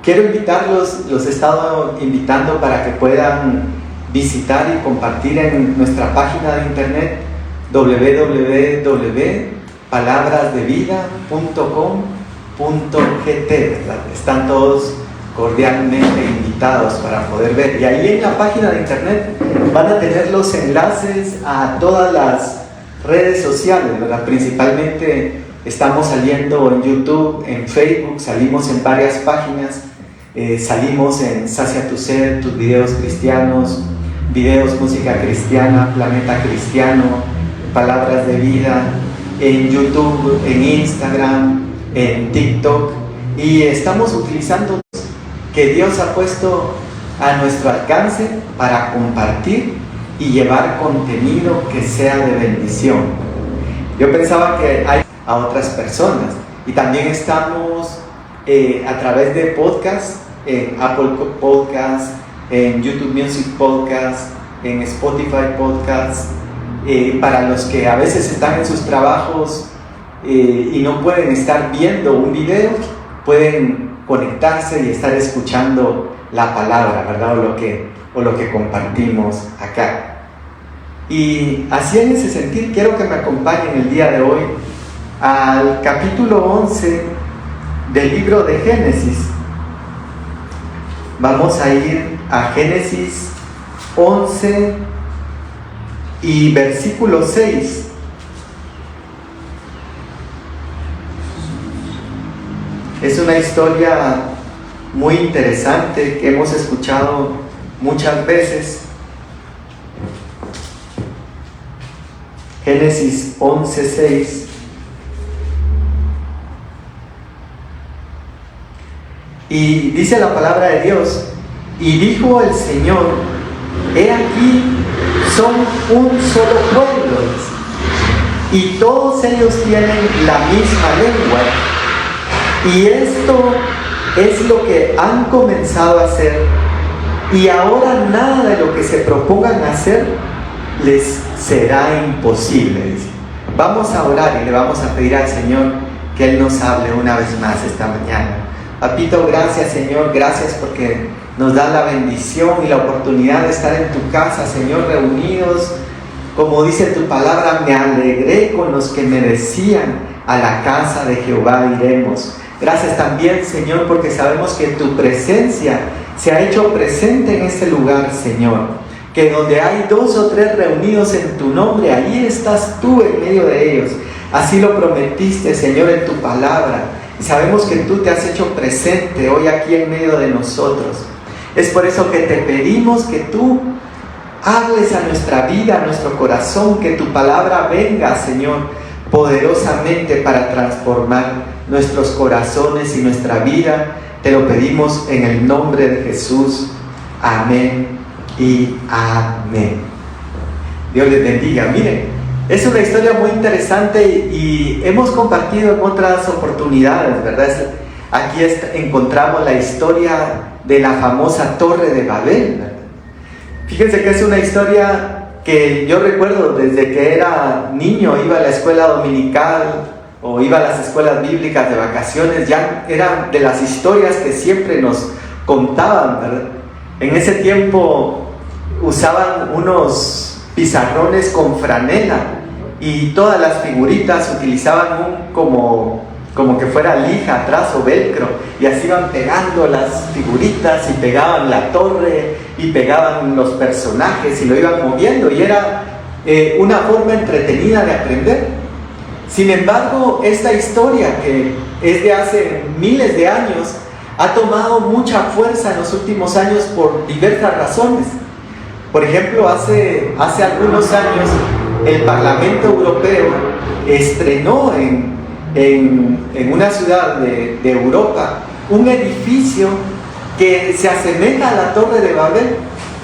quiero invitarlos, los he estado invitando para que puedan visitar y compartir en nuestra página de internet www.palabrasdevida.com.gt, ¿verdad? Están todos cordialmente invitados para poder ver. Y ahí en la página de internet van a tener los enlaces a todas las redes sociales, ¿verdad? Principalmente estamos saliendo en YouTube, en Facebook, salimos en varias páginas, salimos en Sacia tu Sed, tus videos cristianos, videos música cristiana, Planeta Cristiano, Palabras de Vida, en YouTube, en Instagram, en TikTok, y estamos utilizando que Dios ha puesto a nuestro alcance para compartir y llevar contenido que sea de bendición. Yo pensaba que hay a otras personas, y también estamos a través de podcast, en Apple Podcast, en YouTube Music Podcast, en Spotify Podcast, para los que a veces están en sus trabajos y no pueden estar viendo un video, pueden conectarse y estar escuchando la palabra, ¿verdad? O lo que compartimos acá. Y así, en ese sentido, quiero que me acompañen el día de hoy al capítulo 11 del libro de Génesis. Vamos a ir a Génesis 11 y versículo 6. Es una historia muy interesante que hemos escuchado muchas veces. Génesis 11:6. Y dice la palabra de Dios: y dijo el Señor, he aquí, son un solo pueblo, y todos ellos tienen la misma lengua, y esto es lo que han comenzado a hacer, y ahora nada de lo que se propongan hacer les será imposible. Dice. Vamos a orar y le vamos a pedir al Señor que Él nos hable una vez más esta mañana. Papito, gracias, Señor, gracias porque nos da la bendición y la oportunidad de estar en tu casa, Señor, reunidos. Como dice tu palabra, me alegré con los que me decían, a la casa de Jehová iremos. Gracias también, Señor, porque sabemos que tu presencia se ha hecho presente en este lugar, Señor. Que donde hay 2 o 3 reunidos en tu nombre, ahí estás tú en medio de ellos. Así lo prometiste, Señor, en tu palabra. Y sabemos que tú te has hecho presente hoy aquí en medio de nosotros. Es por eso que te pedimos que tú hables a nuestra vida, a nuestro corazón, que tu palabra venga, Señor, poderosamente para transformar nuestros corazones y nuestra vida. Te lo pedimos en el nombre de Jesús. Amén y amén. Dios les bendiga. Miren, es una historia muy interesante y hemos compartido en otras oportunidades, ¿verdad? Aquí encontramos la historia de la famosa Torre de Babel, ¿verdad? Fíjense que es una historia que yo recuerdo desde que era niño, iba a la escuela dominical o iba a las escuelas bíblicas de vacaciones, ya eran de las historias que siempre nos contaban, ¿verdad? En ese tiempo usaban unos pizarrones con franela y todas las figuritas utilizaban como que fuera lija atrás o velcro, y así iban pegando las figuritas y pegaban la torre y pegaban los personajes y lo iban moviendo, y era una forma entretenida de aprender. Sin embargo, esta historia, que es de hace miles de años, ha tomado mucha fuerza en los últimos años por diversas razones. Por ejemplo, hace algunos años el Parlamento Europeo estrenó en una ciudad de Europa un edificio que se asemeja a la Torre de Babel.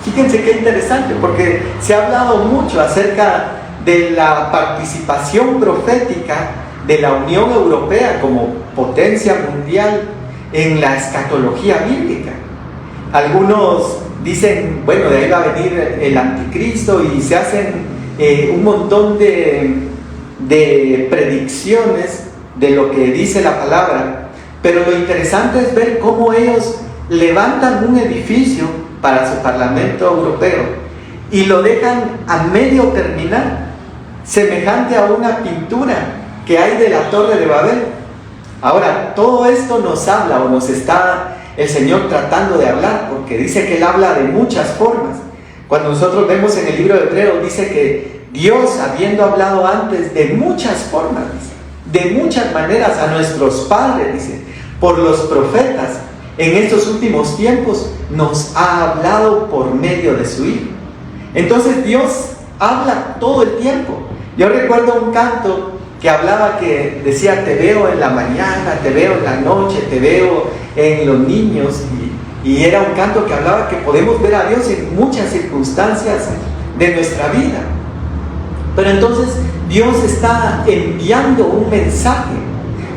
Fíjense qué interesante, porque se ha hablado mucho acerca de la participación profética de la Unión Europea como potencia mundial en la escatología bíblica. Algunos dicen, bueno, de ahí va a venir el anticristo, y se hacen un montón de predicciones de lo que dice la palabra. Pero lo interesante es ver cómo ellos levantan un edificio para su Parlamento Europeo y lo dejan a medio terminar, semejante a una pintura que hay de la Torre de Babel. Ahora, todo esto nos habla, o nos está el Señor tratando de hablar, porque dice que Él habla de muchas formas. Cuando nosotros vemos en el libro de Hebreos, dice que Dios, habiendo hablado antes de muchas formas, de muchas maneras a nuestros padres, dice, por los profetas, en estos últimos tiempos nos ha hablado por medio de su Hijo. Entonces Dios habla todo el tiempo. Yo recuerdo un canto que hablaba, que decía: te veo en la mañana, te veo en la noche, te veo en los niños, y era un canto que hablaba que podemos ver a Dios en muchas circunstancias de nuestra vida. Pero entonces Dios está enviando un mensaje.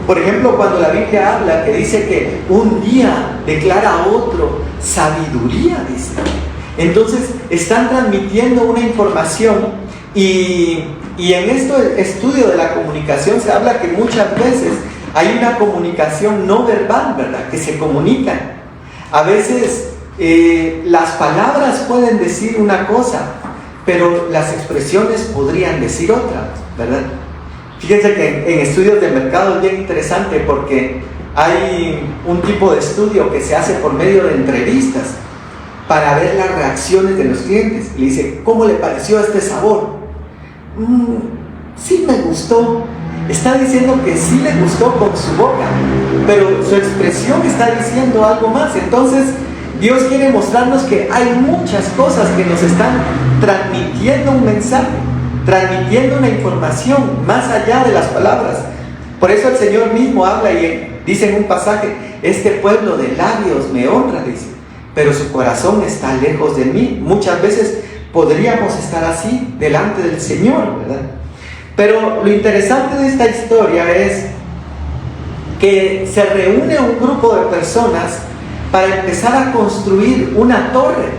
Por ejemplo, cuando la Biblia habla que dice que un día declara a otro sabiduría, dice. Entonces están transmitiendo una información, y en este estudio de la comunicación se habla que muchas veces hay una comunicación no verbal, ¿verdad?, que se comunican. A veces las palabras pueden decir una cosa, pero las expresiones podrían decir otra, ¿verdad? Fíjense que en estudios de mercado es bien interesante, porque hay un tipo de estudio que se hace por medio de entrevistas para ver las reacciones de los clientes. Le dice: ¿cómo le pareció este sabor? Sí, me gustó. Está diciendo que sí le gustó con su boca, pero su expresión está diciendo algo más. Entonces Dios quiere mostrarnos que hay muchas cosas que nos están transmitiendo un mensaje, transmitiendo una información más allá de las palabras. Por eso el Señor mismo habla y dice en un pasaje: este pueblo de labios me honra, dice, pero su corazón está lejos de mí. Muchas veces podríamos estar así delante del Señor, ¿verdad? Pero lo interesante de esta historia es que se reúne un grupo de personas para empezar a construir una torre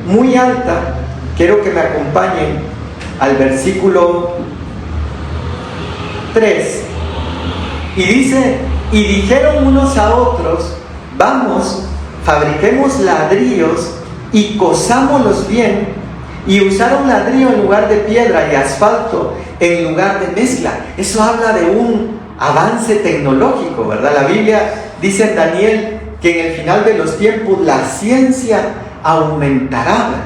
muy alta. Quiero que me acompañen al versículo 3. Y dice: y dijeron unos a otros: vamos, fabriquemos ladrillos y cosámoslos bien. Y usaron ladrillo en lugar de piedra y asfalto en lugar de mezcla. Eso habla de un avance tecnológico, ¿verdad? La Biblia dice en Daniel que en el final de los tiempos la ciencia aumentará, ¿verdad?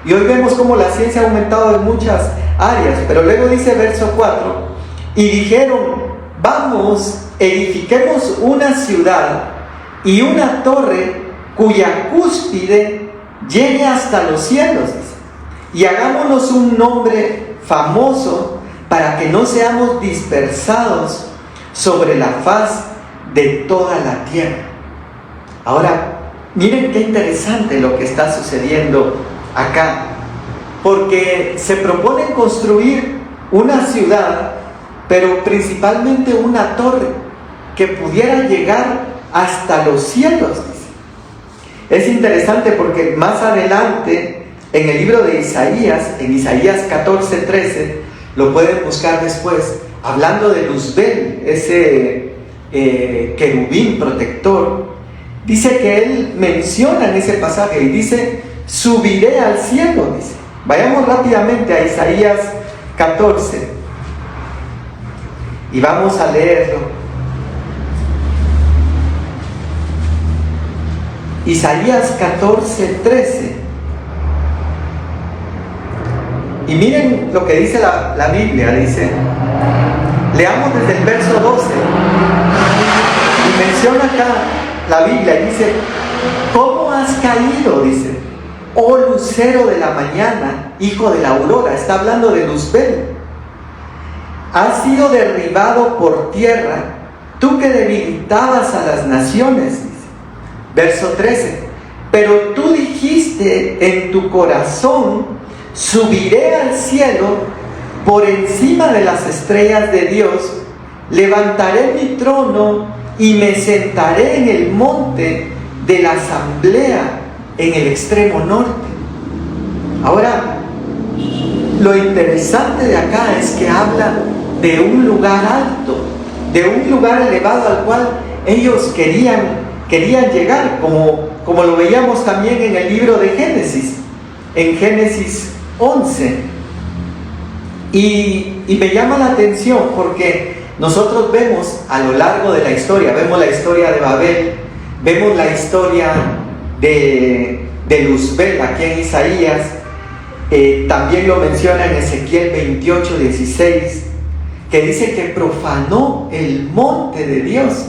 Y hoy vemos cómo la ciencia ha aumentado en muchas áreas. Pero luego dice verso 4: y dijeron: vamos, edifiquemos una ciudad y una torre cuya cúspide llegue hasta los cielos, dice, y hagámonos un nombre famoso para que no seamos dispersados sobre la faz de toda la tierra. Ahora, miren qué interesante lo que está sucediendo acá, porque se propone construir una ciudad, pero principalmente una torre que pudiera llegar hasta los cielos, dice. Es interesante porque más adelante en el libro de Isaías, en Isaías 14:13, lo pueden buscar después, hablando de Luzbel, ese querubín protector, dice que él menciona en ese pasaje y dice: subiré al cielo, dice. Vayamos rápidamente a Isaías 14 y vamos a leerlo. Isaías 14:13. Y miren lo que dice la Biblia, dice, leamos desde el verso 12, y menciona acá la Biblia, y dice: ¿cómo has caído? Dice: oh lucero de la mañana, hijo de la aurora. Está hablando de Luzbel. Has sido derribado por tierra, tú que debilitabas a las naciones, dice. Verso 13: pero tú dijiste en tu corazón: subiré al cielo por encima de las estrellas de Dios, levantaré mi trono y me sentaré en el monte de la asamblea en el extremo norte. Ahora, lo interesante de acá es que habla de un lugar alto, de un lugar elevado al cual ellos querían querían llegar, como lo veíamos también en el libro de Génesis, en Génesis 11. Y me llama la atención porque nosotros vemos a lo largo de la historia, vemos la historia de Babel, vemos la historia de Luzbel aquí en Isaías, también lo menciona en Ezequiel 28:16, que dice que profanó el monte de Dios.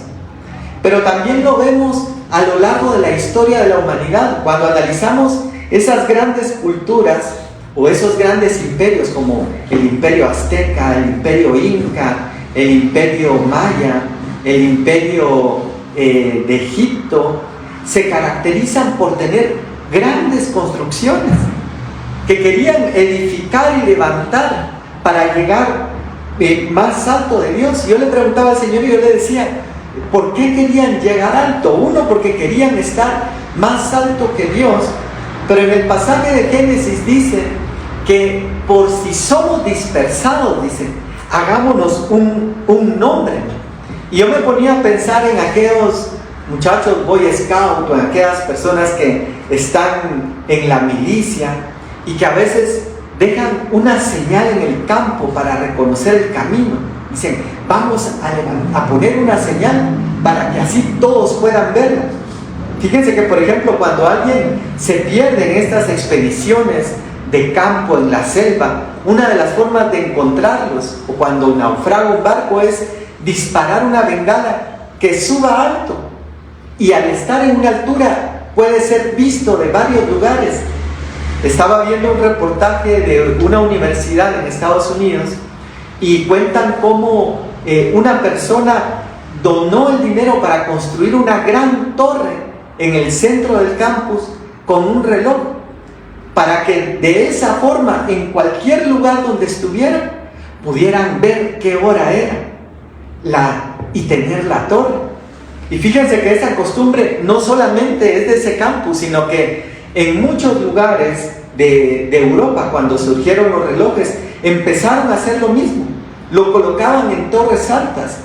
Pero también lo vemos a lo largo de la historia de la humanidad, cuando analizamos esas grandes culturas o esos grandes imperios como el imperio azteca, el imperio inca, el imperio maya, el imperio de Egipto, se caracterizan por tener grandes construcciones que querían edificar y levantar para llegar más alto de Dios. Yo le preguntaba al Señor y yo le decía, ¿por qué querían llegar alto? Uno, porque querían estar más alto que Dios, pero en el pasaje de Génesis dice que por si somos dispersados, dice, hagámonos un nombre. Y yo me ponía a pensar en aquellos muchachos Boy Scout o en aquellas personas que están en la milicia y que a veces dejan una señal en el campo para reconocer el camino. Dicen, vamos a poner una señal para que así todos puedan verla. Fíjense que, por ejemplo, cuando alguien se pierde en estas expediciones de campo en la selva, una de las formas de encontrarlos, o cuando naufraga un barco, es disparar una bengala que suba alto, y al estar en una altura puede ser visto de varios lugares. Estaba viendo un reportaje de una universidad en Estados Unidos y cuentan cómo una persona donó el dinero para construir una gran torre en el centro del campus con un reloj, para que de esa forma en cualquier lugar donde estuvieran pudieran ver qué hora era y tener la torre. Y fíjense que esa costumbre no solamente es de ese campus, sino que en muchos lugares de Europa, cuando surgieron los relojes, empezaron a hacer lo mismo. Lo colocaban en torres altas.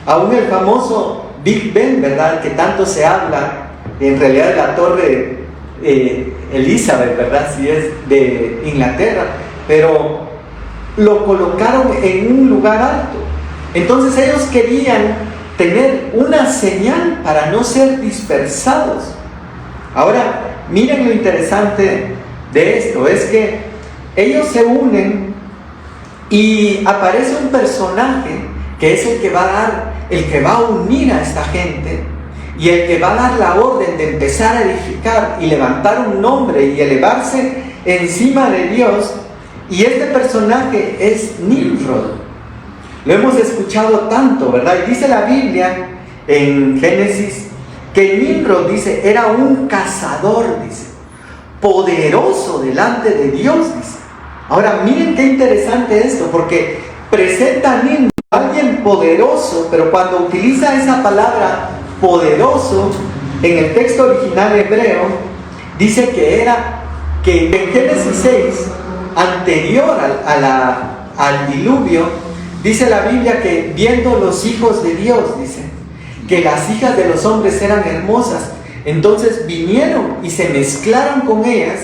Aún el famoso Big Ben, ¿verdad?, que tanto se habla, en realidad de la torre Elizabeth, ¿verdad?, si es de Inglaterra, pero lo colocaron en un lugar alto. Entonces ellos querían tener una señal para no ser dispersados. Ahora, miren lo interesante de esto, es que ellos se unen y aparece un personaje que es el que va a unir a esta gente y el que va a dar la orden de empezar a edificar y levantar un nombre y elevarse encima de Dios. Y este personaje es Nimrod. Lo hemos escuchado tanto, ¿verdad? Y dice la Biblia en Génesis que Nimrod, dice, era un cazador, dice, poderoso delante de Dios, dice. Ahora miren qué interesante esto, porque presenta a Nimrod, alguien poderoso, pero cuando utiliza esa palabra poderoso en el texto original hebreo, dice que en Génesis 6, anterior al diluvio, dice la Biblia que viendo los hijos de Dios, dice, que las hijas de los hombres eran hermosas, entonces vinieron y se mezclaron con ellas,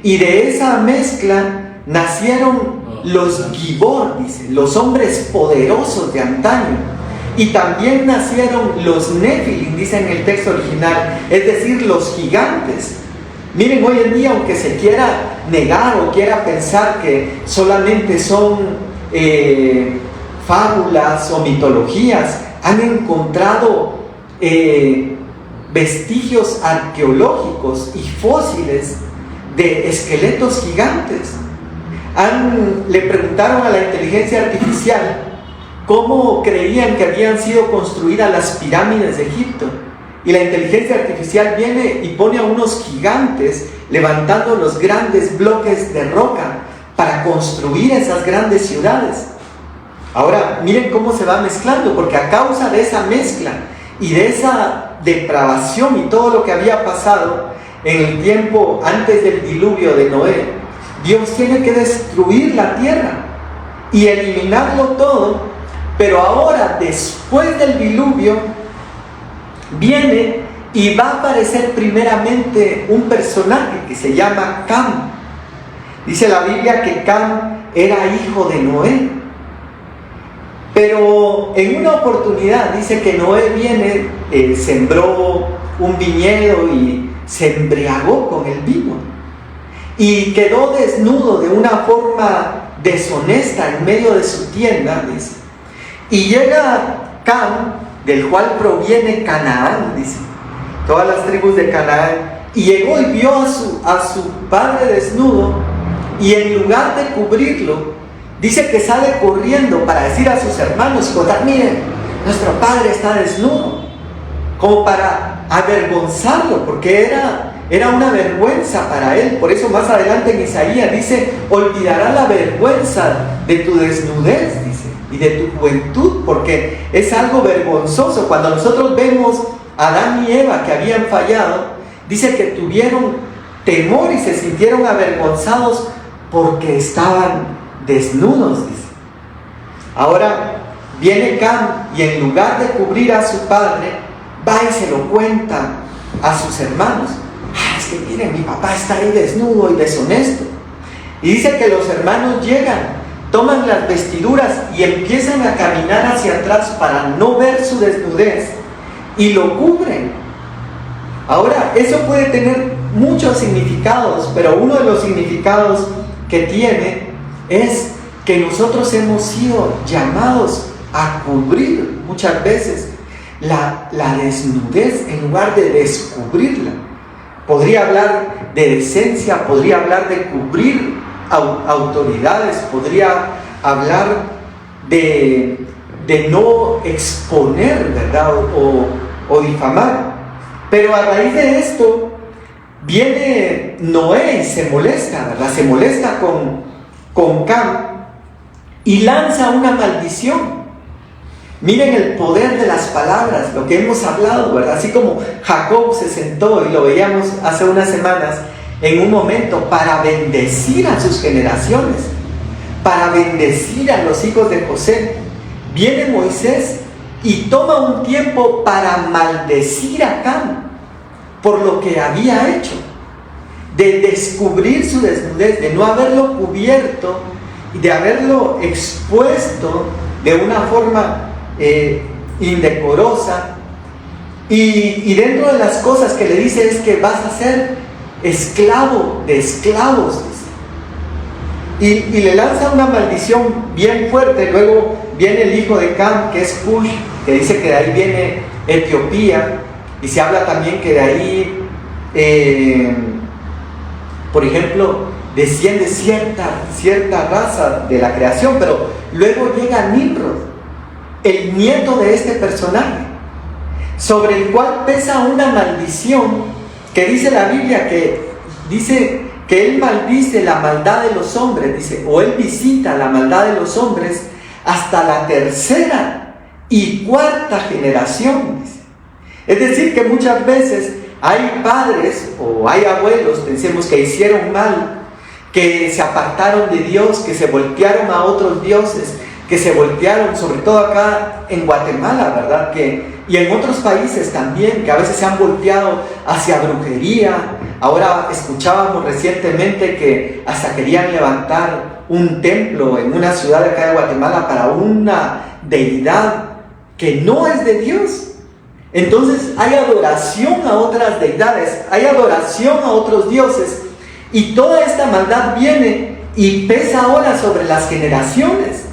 y de esa mezcla nacieron los Gibor, dice, los hombres poderosos de antaño. Y también nacieron los Nefilim, dice en el texto original, es decir, los gigantes. Miren, hoy en día, aunque se quiera negar o quiera pensar que solamente son fábulas o mitologías, han encontrado vestigios arqueológicos y fósiles de esqueletos gigantes. Le preguntaron a la inteligencia artificial cómo creían que habían sido construidas las pirámides de Egipto. Y la inteligencia artificial viene y pone a unos gigantes levantando los grandes bloques de roca para construir esas grandes ciudades. Ahora, miren cómo se va mezclando, porque a causa de esa mezcla y de esa depravación y todo lo que había pasado en el tiempo antes del diluvio de Noé, Dios tiene que destruir la tierra y eliminarlo todo. Pero ahora, después del diluvio, viene Y va a aparecer primeramente un personaje que se llama Cam. Dice la Biblia que Cam era hijo de Noé. Pero en una oportunidad dice que Noé viene, sembró un viñedo y se embriagó con el vino. Y quedó desnudo de una forma deshonesta en medio de su tienda, dice. Y llega Cam, del cual proviene Canaán, dice, todas las tribus de Canaán, y llegó y vio a su padre desnudo, y en lugar de cubrirlo, dice que sale corriendo para decir a sus hermanos, miren, nuestro padre está desnudo, como para avergonzarlo, porque era una vergüenza para él. Por eso más adelante en Isaías dice, olvidará la vergüenza de tu desnudez, dice, y de tu juventud, porque es algo vergonzoso. Cuando nosotros vemos a Adán y Eva que habían fallado, dice que tuvieron temor y se sintieron avergonzados porque estaban desnudos, dice. Ahora viene Cam y en lugar de cubrir a su padre, va y se lo cuenta a sus hermanos. Es que miren, mi papá está ahí desnudo y deshonesto. Y dice que los hermanos llegan, toman las vestiduras y empiezan a caminar hacia atrás para no ver su desnudez y lo cubren. Ahora, eso puede tener muchos significados, pero uno de los significados que tiene es que nosotros hemos sido llamados a cubrir muchas veces la desnudez en lugar de descubrirla. Podría hablar de decencia, podría hablar de cubrir autoridades, podría hablar de no exponer, ¿verdad? O difamar. Pero a raíz de esto viene Noé y se molesta, ¿verdad? Se molesta con Cam y lanza una maldición. Miren el poder de las palabras, lo que hemos hablado, ¿verdad? Así como Jacob se sentó, y lo veíamos hace unas semanas, en un momento para bendecir a sus generaciones, para bendecir a los hijos de José. Viene Moisés y toma un tiempo para maldecir a Cam por lo que había hecho, de descubrir su desnudez, de no haberlo cubierto y de haberlo expuesto de una forma indecorosa. Y dentro de las cosas que le dice es que vas a ser esclavo de esclavos, dice. Y le lanza una maldición bien fuerte. Luego viene el hijo de Cam, que es Cush, que dice que de ahí viene Etiopía, y se habla también que de ahí, por ejemplo, desciende cierta raza de la creación. Pero luego llega Nimrod, el nieto de este personaje, sobre el cual pesa una maldición que dice la Biblia que dice que él maldice la maldad de los hombres, dice, o él visita la maldad de los hombres hasta la tercera y cuarta generación, dice. Es decir, que muchas veces hay padres o hay abuelos, pensemos, que hicieron mal, que se apartaron de Dios, que se voltearon a otros dioses, que se voltearon, sobre todo acá en Guatemala, ¿verdad? Y en otros países también, que a veces se han volteado hacia brujería. Ahora escuchábamos recientemente que hasta querían levantar un templo en una ciudad de acá de Guatemala para una deidad que no es de Dios. Entonces hay adoración a otras deidades, hay adoración a otros dioses, y toda esta maldad viene y pesa ahora sobre las generaciones.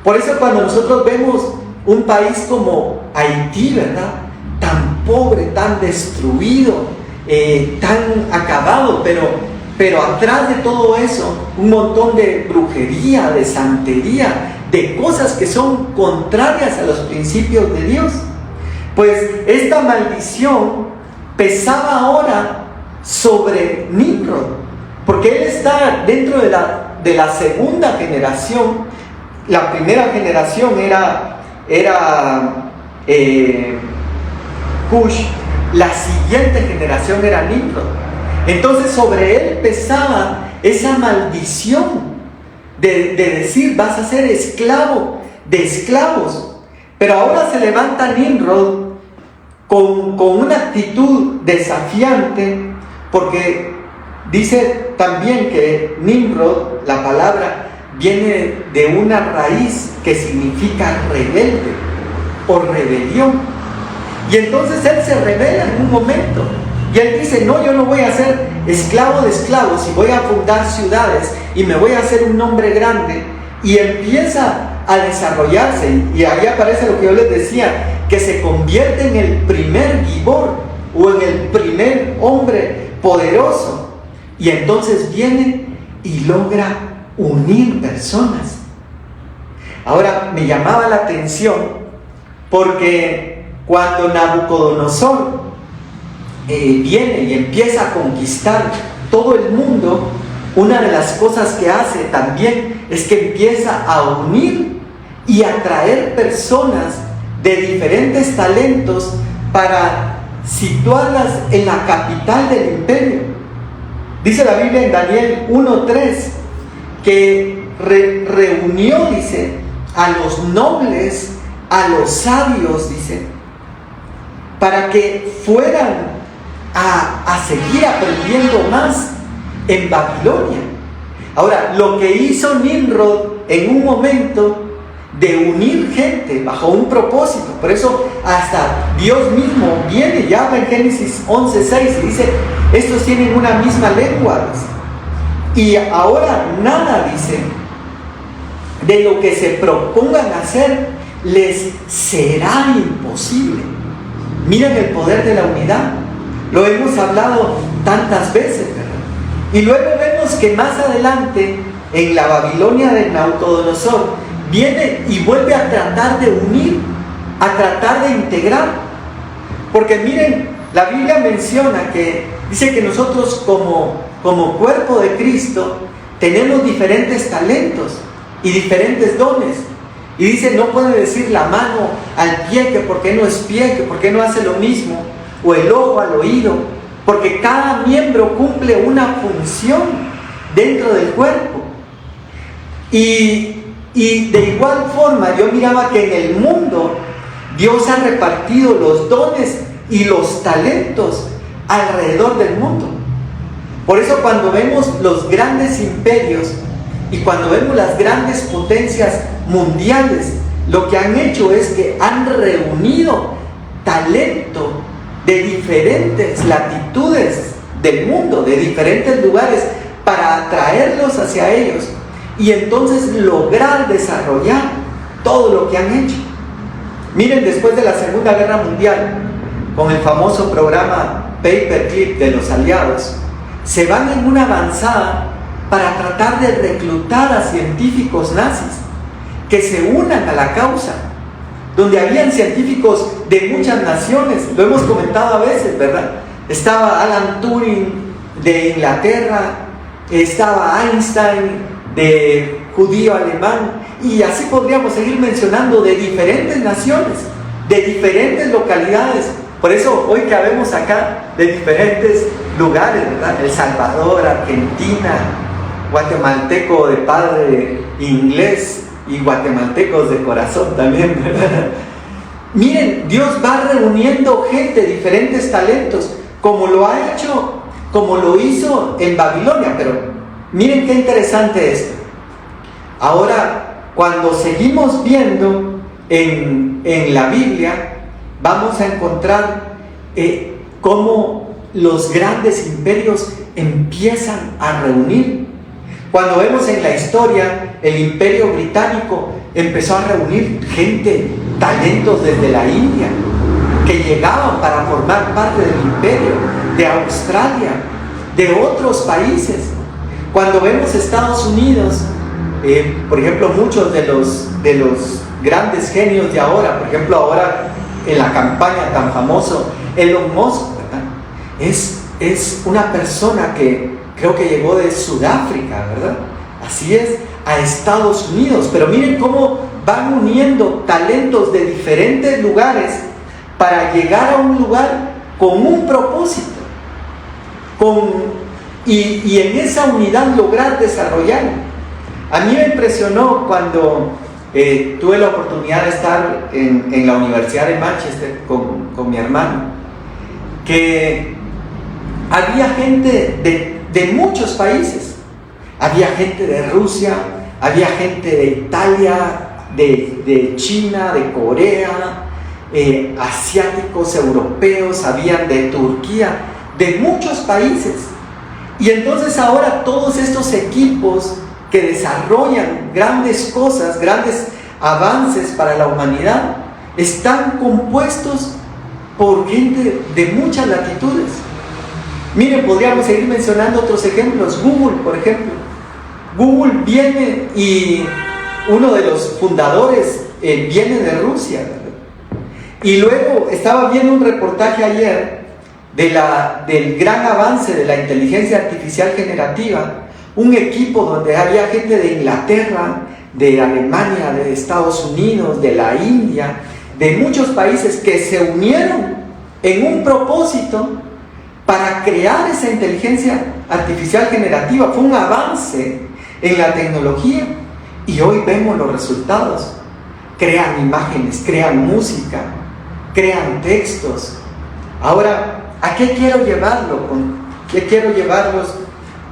Por eso cuando nosotros vemos un país como Haití, ¿verdad?, tan pobre, tan destruido, tan acabado, pero atrás de todo eso un montón de brujería, de santería, de cosas que son contrarias a los principios de Dios. Pues esta maldición pesaba ahora sobre Nimrod, porque él está dentro de la segunda generación. La primera generación era Cush, la siguiente generación era Nimrod. Entonces sobre él pesaba esa maldición de decir, vas a ser esclavo de esclavos. Pero ahora se levanta Nimrod con una actitud desafiante, porque dice también que Nimrod, la palabra, viene de una raíz que significa rebelde o rebelión. Y entonces él se rebela en un momento. Y él dice, no, yo no voy a ser esclavo de esclavos y voy a fundar ciudades y me voy a hacer un nombre grande. Y empieza a desarrollarse. Y ahí aparece lo que yo les decía, que se convierte en el primer gibor o en el primer hombre poderoso. Y entonces viene y logra unir personas. Ahora me llamaba la atención porque cuando Nabucodonosor viene y empieza a conquistar todo el mundo, una de las cosas que hace también es que empieza a unir y a traer personas de diferentes talentos para situarlas en la capital del imperio. Dice la Biblia en Daniel 1:3 que reunió, dice, a los nobles, a los sabios, dice, para que fueran a seguir aprendiendo más en Babilonia. Ahora, lo que hizo Nimrod en un momento de unir gente bajo un propósito, por eso hasta Dios mismo viene y habla en Génesis 11:6 y dice, estos tienen una misma lengua, dice, y ahora nada, dice, de lo que se propongan hacer les será imposible. Miren el poder de la unidad, lo hemos hablado tantas veces, ¿verdad? Y luego vemos que más adelante, en la Babilonia de Nabucodonosor, viene y vuelve a tratar de unir, a tratar de integrar. Porque miren, la Biblia menciona que, dice que nosotros como cuerpo de Cristo tenemos diferentes talentos y diferentes dones. Y dice, no puede decir la mano al pie que por qué no es pie, que por qué no hace lo mismo, o el ojo al oído, porque cada miembro cumple una función dentro del cuerpo. Y de igual forma yo miraba que en el mundo Dios ha repartido los dones y los talentos alrededor del mundo. Por eso cuando vemos los grandes imperios y cuando vemos las grandes potencias mundiales, lo que han hecho es que han reunido talento de diferentes latitudes del mundo, de diferentes lugares, para atraerlos hacia ellos y entonces lograr desarrollar todo lo que han hecho. Miren, después de la Segunda Guerra Mundial, con el famoso programa Paperclip de los aliados, se van en una avanzada para tratar de reclutar a científicos nazis que se unan a la causa, donde habían científicos de muchas naciones, lo hemos comentado a veces, ¿verdad? Estaba Alan Turing de Inglaterra, estaba Einstein de judío alemán, y así podríamos seguir mencionando, de diferentes naciones, de diferentes localidades. Por eso hoy que habemos acá de diferentes lugares, ¿verdad? El Salvador, Argentina, guatemalteco de padre inglés y guatemaltecos de corazón también, ¿verdad? Miren, Dios va reuniendo gente, diferentes talentos, como lo ha hecho, como lo hizo en Babilonia. Pero miren qué interesante esto. Ahora, cuando seguimos viendo en la Biblia, vamos a encontrar cómo los grandes imperios empiezan a reunir. Cuando vemos en la historia, el Imperio Británico empezó a reunir gente, talentos desde la India, que llegaban para formar parte del imperio, de Australia, de otros países. Cuando vemos Estados Unidos, por ejemplo, muchos de los grandes genios de ahora, por ejemplo, ahora en la campaña tan famoso, Elon Musk, ¿verdad? Es una persona que creo que llegó de Sudáfrica, ¿verdad? Así es, a Estados Unidos. Pero miren cómo van uniendo talentos de diferentes lugares para llegar a un lugar con un propósito, y en esa unidad lograr desarrollar. A mí me impresionó cuando tuve la oportunidad de estar en la Universidad de Manchester con con mi hermano, que había gente de muchos países. Había gente de Rusia, había gente de Italia, de China, de Corea, asiáticos, europeos, habían de Turquía, de muchos países. Y entonces ahora todos estos equipos que desarrollan grandes cosas, grandes avances para la humanidad, están compuestos por gente de muchas latitudes. Miren, podríamos seguir mencionando otros ejemplos. Google, por ejemplo. Google viene y uno de los fundadores viene de Rusia, ¿verdad? Y luego estaba viendo un reportaje ayer del gran avance de la inteligencia artificial generativa, un equipo donde había gente de Inglaterra, de Alemania, de Estados Unidos, de la India, de muchos países que se unieron en un propósito para crear esa inteligencia artificial generativa. Fue un avance en la tecnología y hoy vemos los resultados. Crean imágenes, crean música, crean textos. Ahora, ¿a qué quiero llevarlos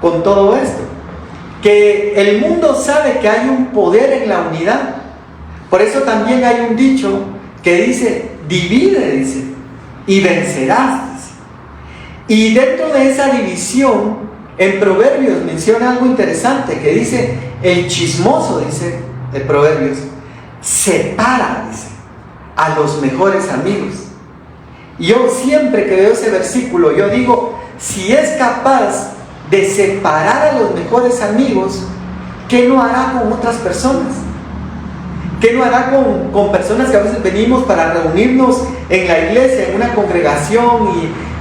con todo esto? Que el mundo sabe que hay un poder en la unidad. Por eso también hay un dicho que dice, divide, dice, y vencerás, dice. Y dentro de esa división, en Proverbios menciona algo interesante, que dice, el chismoso, dice el Proverbios, separa, dice, a los mejores amigos. Y yo siempre que veo ese versículo, yo digo, si es capaz de separar a los mejores amigos, ¿qué no hará con otras personas? ¿Qué no hará con personas que a veces venimos para reunirnos en la iglesia, en una congregación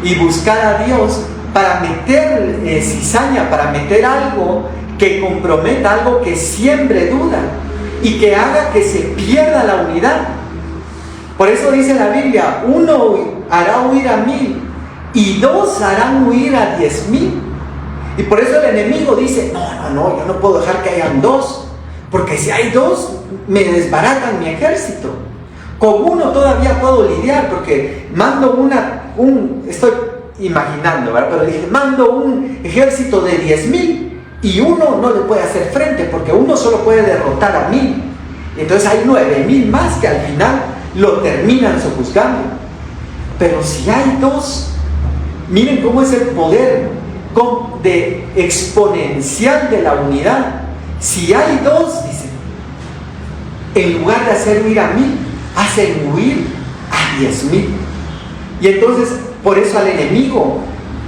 y buscar a Dios para meter cizaña, para meter algo que comprometa, algo que siembre duda y que haga que se pierda la unidad? Por eso dice la Biblia, 1 hará huir a 1000 y 2 harán huir a 10,000. Y por eso el enemigo dice, no, yo no puedo dejar que hayan 2, porque si hay 2, me desbaratan mi ejército. Con 1 todavía puedo lidiar, porque mando estoy imaginando, ¿verdad? Pero dije, mando un ejército de 10,000 y 1 no le puede hacer frente, porque 1 solo puede derrotar a 1000. Entonces hay 9,000 más que al final lo terminan sojuzgando. Pero si hay 2, miren cómo es el poder de exponencial de la unidad. Si hay 2, dice, en lugar de hacer huir a 1000, hacen huir a 10,000. Y entonces, por eso al enemigo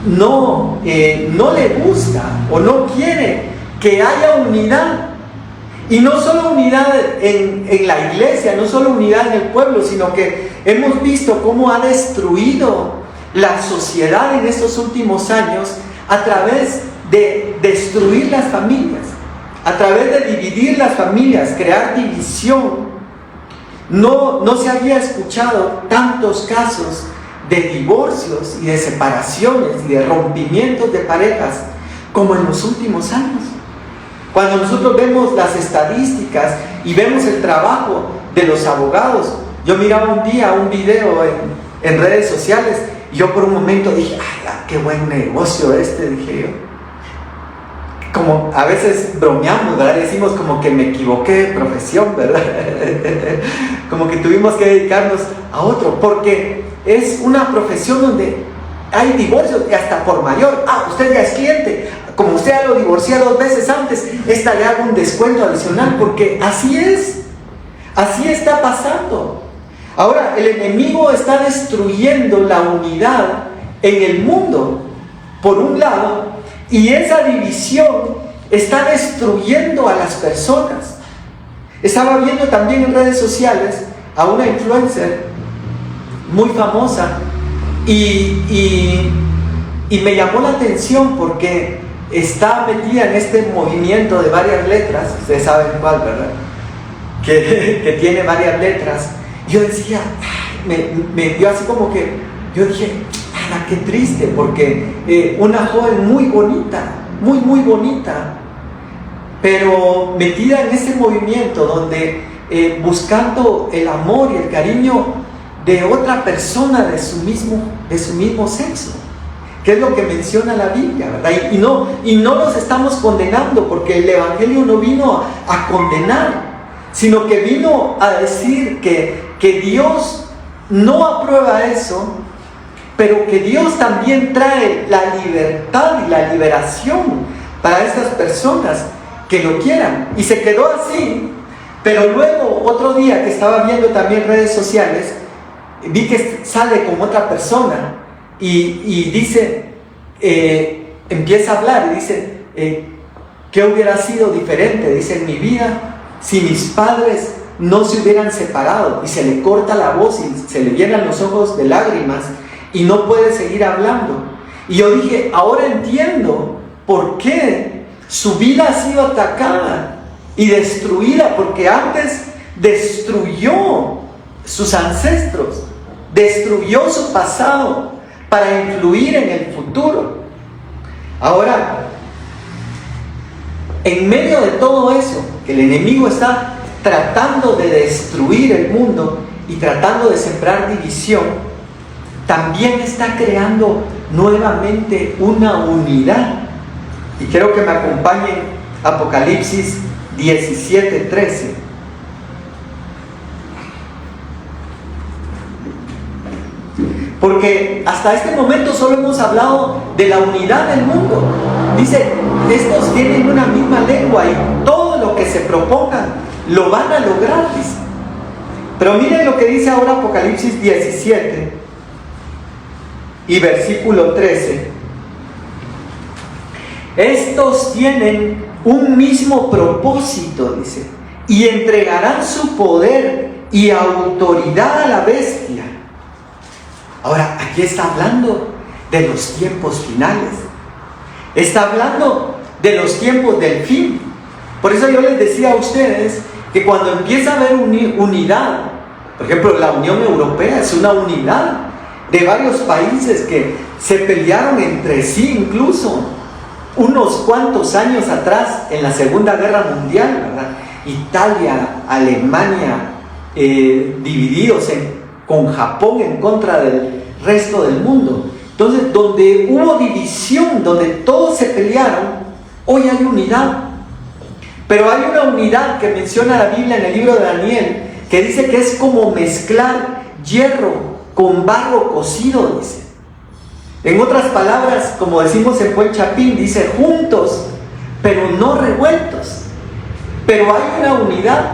no le gusta o no quiere que haya unidad. Y no solo unidad en la iglesia, no solo unidad en el pueblo, sino que hemos visto cómo ha destruido la sociedad en estos últimos años a través de destruir las familias, a través de dividir las familias, crear división. No se había escuchado tantos casos de divorcios y de separaciones y de rompimientos de parejas como en los últimos años. Cuando nosotros vemos las estadísticas y vemos el trabajo de los abogados, yo miraba un día un video en redes sociales y yo por un momento dije, ¡ay, qué buen negocio dije yo! Como a veces bromeamos, ¿verdad? Decimos como que me equivoqué de profesión, ¿verdad? Como que tuvimos que dedicarnos a otro, porque es una profesión donde hay divorcios y hasta por mayor. Usted ya es cliente, como usted ya lo divorció 2 veces antes, esta le hago un descuento adicional, porque así es, así está pasando. Ahora, el enemigo está destruyendo la unidad en el mundo, por un lado, y esa división está destruyendo a las personas. Estaba viendo también en redes sociales a una influencer muy famosa y me llamó la atención porque está metida en este movimiento de varias letras. Ustedes saben cuál, ¿verdad? Que tiene varias letras. Yo decía, me dio así como que, yo dije, qué triste, porque una joven muy bonita, muy bonita, pero metida en ese movimiento donde buscando el amor y el cariño de otra persona de su mismo sexo, que es lo que menciona la Biblia, ¿verdad? Y no los estamos condenando, porque el Evangelio no vino a condenar, sino que vino a decir que Dios no aprueba eso, pero que Dios también trae la libertad y la liberación para estas personas que lo quieran. Y se quedó así, pero luego otro día que estaba viendo también redes sociales, vi que sale con otra persona y dice, empieza a hablar y dice, ¿qué hubiera sido diferente? Dice, en mi vida, si mis padres no se hubieran separado, y se le corta la voz y se le llenan los ojos de lágrimas y no puede seguir hablando. Y yo dije, ahora entiendo por qué su vida ha sido atacada y destruida, porque antes destruyó sus ancestros, destruyó su pasado para influir en el futuro. Ahora, en medio de todo eso, que el enemigo está tratando de destruir el mundo y tratando de sembrar división, también está creando nuevamente una unidad. Y quiero que me acompañen a Apocalipsis 17:13. Porque hasta este momento solo hemos hablado de la unidad del mundo. Dice, estos tienen una misma lengua y todo lo que se propongan lo van a lograr, dice. Pero miren lo que dice ahora Apocalipsis 17 y versículo 13. Estos tienen un mismo propósito, dice, y entregarán su poder y autoridad a la bestia. Ahora, aquí está hablando de los tiempos finales. Está hablando de los tiempos del fin. Por eso yo les decía a ustedes que cuando empieza a haber unidad, por ejemplo, la Unión Europea es una unidad de varios países que se pelearon entre sí, incluso unos cuantos años atrás en la Segunda Guerra Mundial, ¿verdad? Italia, Alemania, divididos con Japón en contra del resto del mundo. Entonces, donde hubo división, donde todos se pelearon, hoy hay unidad. Pero hay una unidad que menciona la Biblia en el libro de Daniel, que dice que es como mezclar hierro con barro cocido, dice. En otras palabras, como decimos en Buen Chapín, dice juntos, pero no revueltos. Pero hay una unidad.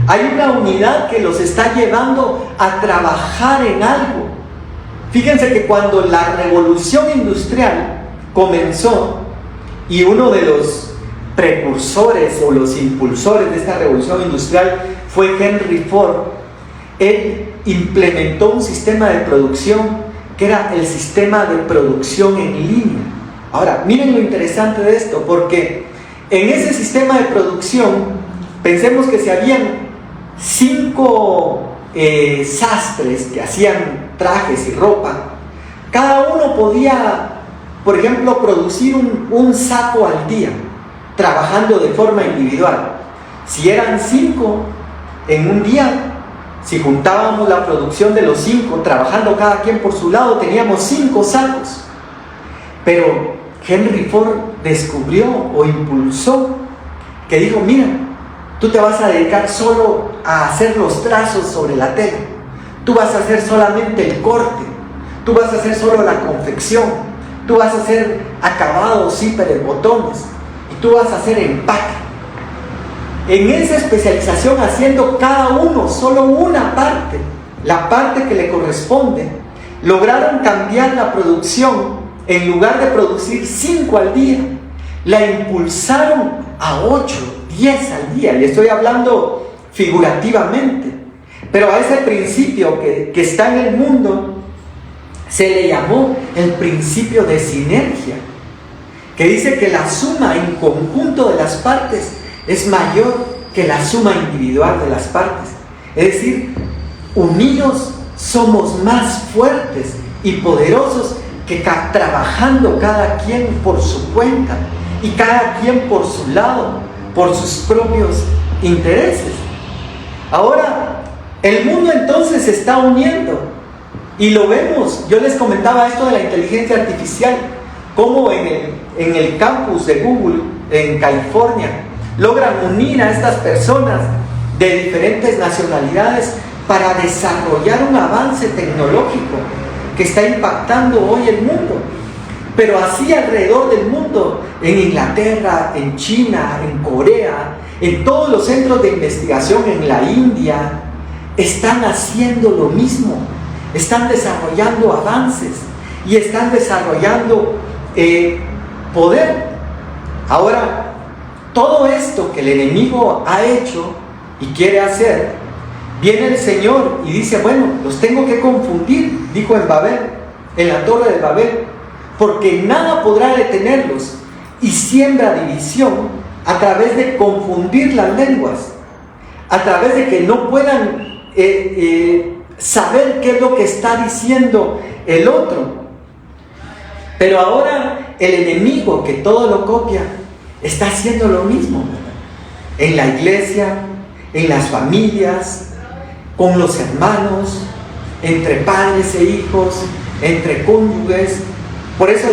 Hay una unidad que los está llevando a trabajar en algo. Fíjense que cuando la revolución industrial comenzó, y uno de los precursores o los impulsores de esta revolución industrial fue Henry Ford, él implementó un sistema de producción que era el sistema de producción en línea. Ahora, miren lo interesante de esto, porque en ese sistema de producción, pensemos que si habían 5 sastres que hacían trajes y ropa, cada uno podía, por ejemplo, producir un saco al día, trabajando de forma individual. Si eran 5 en un día, si juntábamos la producción de los 5, trabajando cada quien por su lado, teníamos 5 sacos. Pero Henry Ford descubrió o impulsó que dijo, mira, tú te vas a dedicar solo a hacer los trazos sobre la tela. Tú vas a hacer solamente el corte. Tú vas a hacer solo la confección. Tú vas a hacer acabados, zíperes, botones. Y tú vas a hacer empaque. En esa especialización, haciendo cada uno solo una parte, la parte que le corresponde, lograron cambiar la producción. En lugar de producir 5 al día, la impulsaron a 8, 10 al día. Y estoy hablando figurativamente. Pero a ese principio que está en el mundo se le llamó el principio de sinergia, que dice que la suma en conjunto de las partes es mayor que la suma individual de las partes. Es decir, unidos somos más fuertes y poderosos que trabajando cada quien por su cuenta y cada quien por su lado, por sus propios intereses. Ahora, El mundo entonces se está uniendo y lo vemos. Yo les comentaba esto de la inteligencia artificial, cómo en el campus de Google en California logran unir a estas personas de diferentes nacionalidades para desarrollar un avance tecnológico que está impactando hoy el mundo. Pero así alrededor del mundo, en Inglaterra, en China, en Corea, en todos los centros de investigación en la India, están haciendo lo mismo, están desarrollando avances y están desarrollando poder. Ahora, todo esto que el enemigo ha hecho y quiere hacer, viene el Señor y dice, bueno, los tengo que confundir, dijo en Babel, en la torre de Babel, porque nada podrá detenerlos, y siembra división a través de confundir las lenguas, a través de que no puedan saber qué es lo que está diciendo el otro. Pero ahora el enemigo, que todo lo copia, está haciendo lo mismo en la iglesia, en las familias, con los hermanos, entre padres e hijos, entre cónyuges. Por eso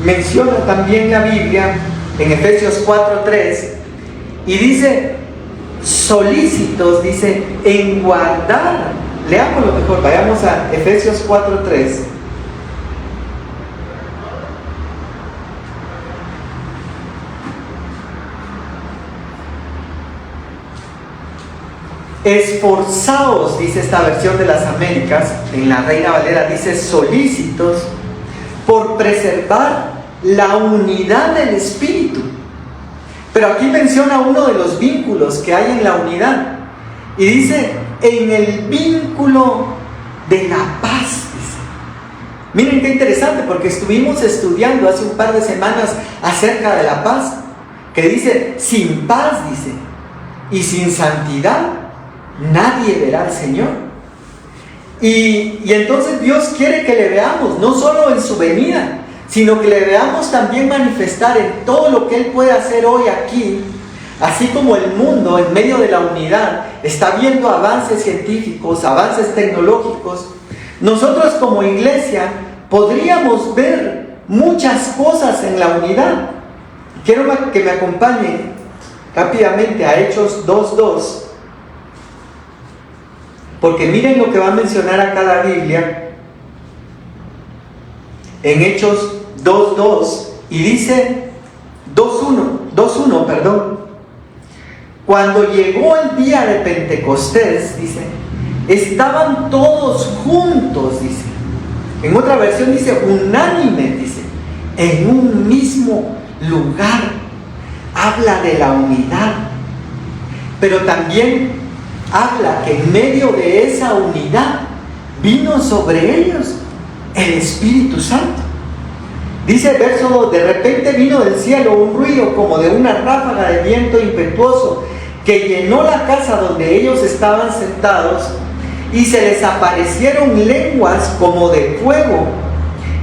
menciona también la Biblia en Efesios 4:3 y dice, solícitos, dice, en guardar. Leámoslo mejor, vayamos a Efesios 4:3. Esforzaos, dice esta versión de las Américas, en la Reina Valera dice solícitos, por preservar la unidad del Espíritu. Pero aquí menciona uno de los vínculos que hay en la unidad. Y dice, en el vínculo de la paz. Dice. Miren qué interesante, porque estuvimos estudiando hace un par de semanas acerca de la paz. Que dice, sin paz, dice, y sin santidad, nadie verá al Señor. Y entonces Dios quiere que le veamos, no solo en su venida, sino que le veamos también manifestar en todo lo que Él puede hacer hoy aquí, así como el mundo en medio de la unidad está viendo avances científicos, avances tecnológicos. Nosotros como iglesia podríamos ver muchas cosas en la unidad. Quiero que me acompañen rápidamente a Hechos 2:2, porque miren lo que va a mencionar acá la Biblia en Hechos 2:2, y dice 2:1, perdón. Cuando llegó el día de Pentecostés, dice, estaban todos juntos, dice. En otra versión dice unánime, dice, en un mismo lugar. Habla de la unidad, pero también habla que en medio de esa unidad vino sobre ellos el Espíritu Santo. Dice el verso 2, de repente vino del cielo un ruido como de una ráfaga de viento impetuoso que llenó la casa donde ellos estaban sentados, y se les aparecieron lenguas como de fuego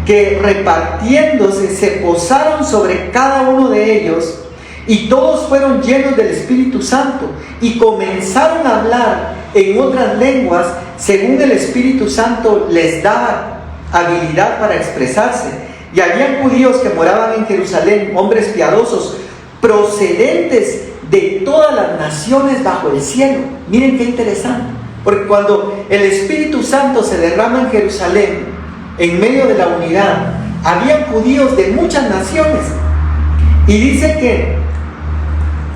que, repartiéndose, se posaron sobre cada uno de ellos, y todos fueron llenos del Espíritu Santo y comenzaron a hablar en otras lenguas según el Espíritu Santo les daba habilidad para expresarse. Y habían judíos que moraban en Jerusalén, hombres piadosos, procedentes de todas las naciones bajo el cielo. Miren qué interesante, porque cuando el Espíritu Santo se derrama en Jerusalén, en medio de la unidad, habían judíos de muchas naciones, y dice que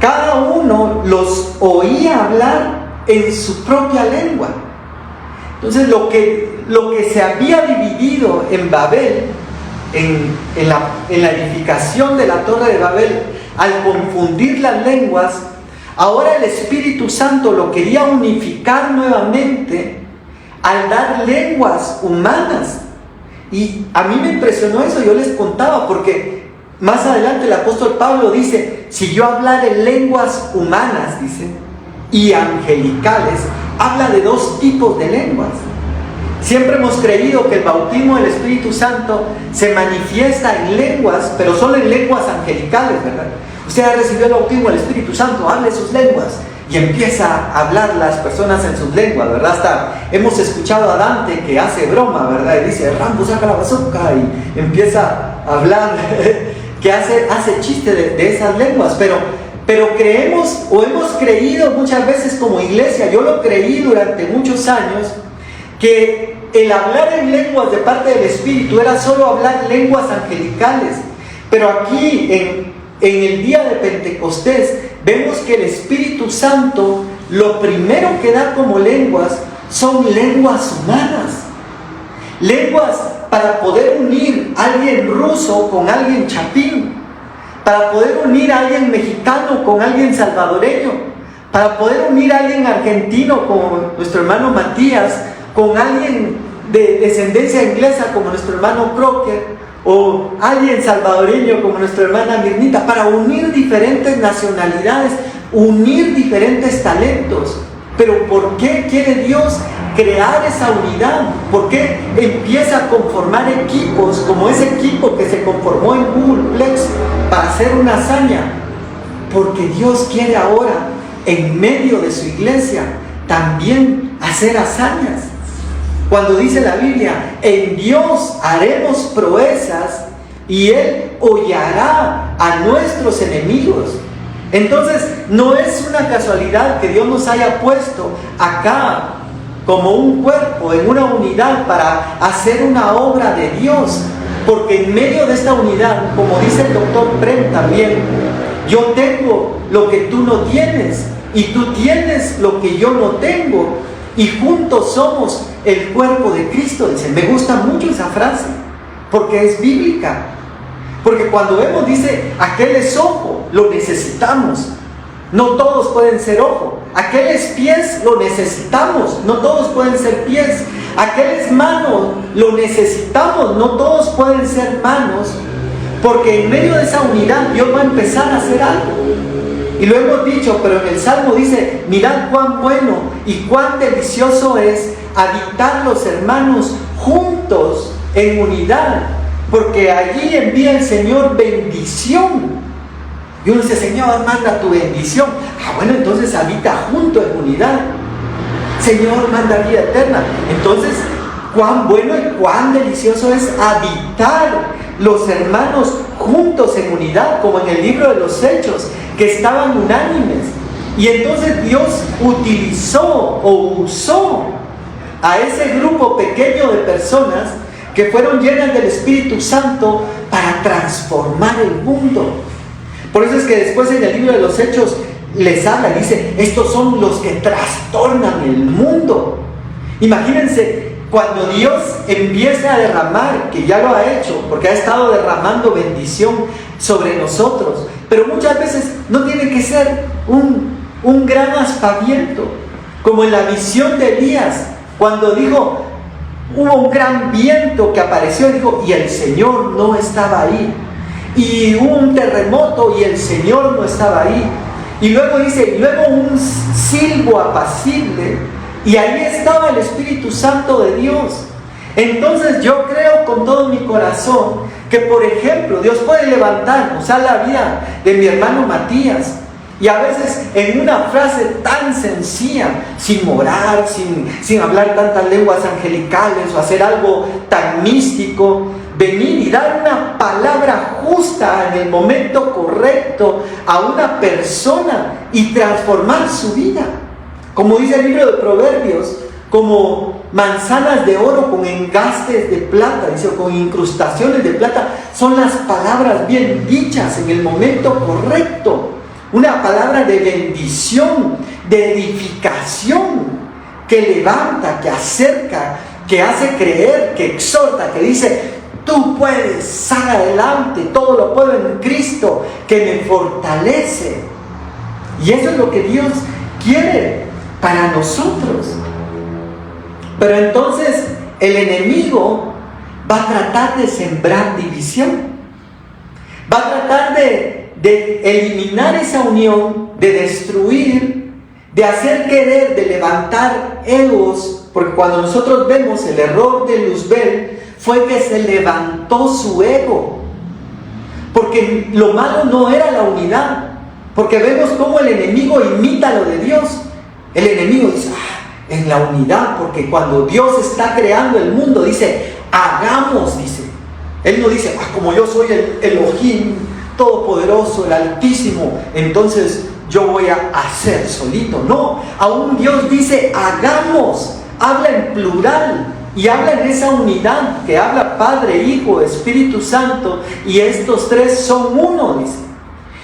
cada uno los oía hablar en su propia lengua. Entonces lo que se había dividido en Babel, en la edificación de la torre de Babel, al confundir las lenguas, ahora el Espíritu Santo lo quería unificar nuevamente al dar lenguas humanas. Y a mí me impresionó eso, yo les contaba, porque más adelante el apóstol Pablo dice, si yo hablara en lenguas humanas, dice, y angelicales, habla de dos tipos de lenguas. Siempre hemos creído que el bautismo del Espíritu Santo se manifiesta en lenguas, pero solo en lenguas angelicales, ¿verdad? Usted ha recibido el bautismo del Espíritu Santo, hable sus lenguas. y empieza a hablar las personas en sus lenguas, ¿verdad? Hasta hemos escuchado a Dante que hace broma, ¿verdad? Y dice, Rambo saca la bazooka, y empieza a hablar, que hace chiste de esas lenguas, pero creemos o hemos creído muchas veces como iglesia, yo lo creí durante muchos años, que el hablar en lenguas de parte del Espíritu era solo hablar lenguas angelicales. Pero aquí en el día de Pentecostés vemos que el Espíritu Santo lo primero que da como lenguas son lenguas humanas. Lenguas para poder unir a alguien ruso con alguien chapín, para poder unir a alguien mexicano con alguien salvadoreño, para poder unir a alguien argentino con nuestro hermano Matías, con alguien de descendencia inglesa como nuestro hermano Crocker, o alguien salvadoreño como nuestra hermana Mirnita, para unir diferentes nacionalidades, unir diferentes talentos. Pero ¿por qué quiere Dios crear esa unidad? ¿Por qué empieza a conformar equipos como ese equipo que se conformó en Googleplex para hacer una hazaña? Porque Dios quiere ahora, en medio de su iglesia, también hacer hazañas. Cuando dice la Biblia, en Dios haremos proezas y Él hollará a nuestros enemigos. Entonces, no es una casualidad que Dios nos haya puesto acá como un cuerpo, en una unidad para hacer una obra de Dios. Porque en medio de esta unidad, como dice el doctor Prem también, yo tengo lo que tú no tienes y tú tienes lo que yo no tengo. Y juntos somos el cuerpo de Cristo. Dice, me gusta mucho esa frase, porque es bíblica. Porque cuando vemos, dice, aquel es ojo, lo necesitamos. No todos pueden ser ojo. Aquel es pies, lo necesitamos. No todos pueden ser pies. Aquel es mano, lo necesitamos. No todos pueden ser manos. Porque en medio de esa unidad Dios va a empezar a hacer algo. Y lo hemos dicho, pero en el Salmo dice, mirad cuán bueno y cuán delicioso es habitar los hermanos juntos en unidad, porque allí envía el Señor bendición. Y uno dice, Señor, manda tu bendición. Bueno, entonces habita junto en unidad. Señor, manda vida eterna. Entonces, cuán bueno y cuán delicioso es habitar los hermanos juntos en unidad, como en el libro de los Hechos, que estaban unánimes. Y entonces Dios utilizó o usó a ese grupo pequeño de personas que fueron llenas del Espíritu Santo para transformar el mundo. Por eso es que después en el libro de los Hechos les habla, dice, estos son los que trastornan el mundo. Imagínense, cuando Dios empieza a derramar, que ya lo ha hecho, porque ha estado derramando bendición sobre nosotros, pero muchas veces no tiene que ser un gran aspaviento, como en la visión de Elías, cuando dijo, hubo un gran viento que apareció, dijo, y el Señor no estaba ahí, y hubo un terremoto y el Señor no estaba ahí, y luego dice, y luego un silbo apacible, y ahí estaba el Espíritu Santo de Dios. Entonces yo creo con todo mi corazón que, por ejemplo, Dios puede levantar, usar la vida de mi hermano Matías, y a veces en una frase tan sencilla, sin orar, sin hablar tantas lenguas angelicales o hacer algo tan místico, venir y dar una palabra justa en el momento correcto a una persona y transformar su vida. Como dice el libro de Proverbios, como manzanas de oro con engastes de plata, dice, con incrustaciones de plata, son las palabras bien dichas en el momento correcto. Una palabra de bendición, de edificación, que levanta, que acerca, que hace creer, que exhorta, que dice, tú puedes, sal adelante, todo lo puedo en Cristo, que me fortalece. Y eso es lo que Dios quiere para nosotros. Pero entonces el enemigo va a tratar de sembrar división, va a tratar de eliminar esa unión, de destruir, de hacer querer, de levantar egos, porque cuando nosotros vemos el error de Luzbel fue que se levantó su ego, porque lo malo no era la unidad, Porque vemos cómo el enemigo imita lo de Dios. El enemigo dice, en la unidad, porque cuando Dios está creando el mundo, dice, hagamos, dice. Él no dice, como yo soy el Elohim todopoderoso, el Altísimo, entonces yo voy a hacer solito. No, aún Dios dice, hagamos. Habla en plural y habla en esa unidad que habla Padre, Hijo, Espíritu Santo, y estos tres son uno, dice.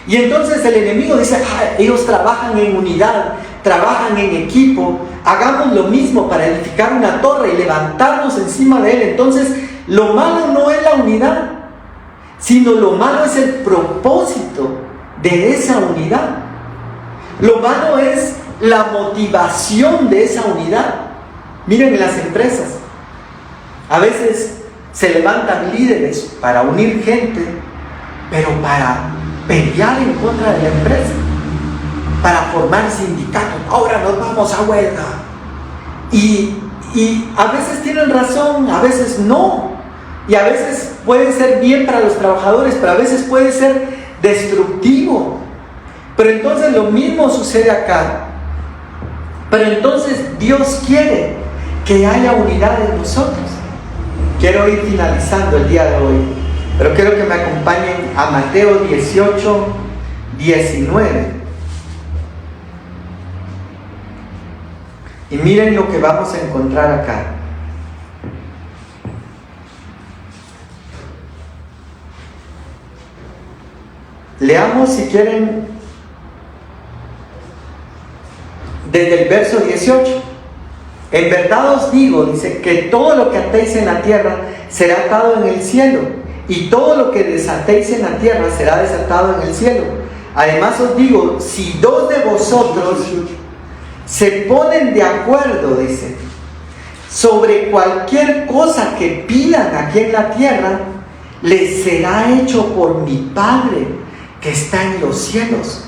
Y entonces el enemigo dice, ellos trabajan en unidad, trabajan en equipo, hagamos lo mismo para edificar una torre y levantarnos encima de él. Entonces lo malo no es la unidad, sino lo malo es el propósito de esa unidad. Lo malo es la motivación de esa unidad. Miren en las empresas, a veces se levantan líderes para unir gente, pero para pelear en contra de la empresa, para formar sindicatos. Ahora nos vamos a huelga. Y a veces tienen razón, a veces no. Y a veces puede ser bien para los trabajadores, pero a veces puede ser destructivo. Pero entonces lo mismo sucede acá. Pero entonces Dios quiere que haya unidad en nosotros. Quiero ir finalizando el día de hoy, pero quiero que me acompañen a Mateo 18, 19. Y miren lo que vamos a encontrar acá. Leamos, si quieren, desde el verso 18. En verdad os digo, dice, que todo lo que atéis en la tierra será atado en el cielo, y todo lo que desatéis en la tierra será desatado en el cielo. Además os digo, si dos de vosotros se ponen de acuerdo, dice, sobre cualquier cosa que pidan aquí en la tierra, les será hecho por mi Padre que está en los cielos.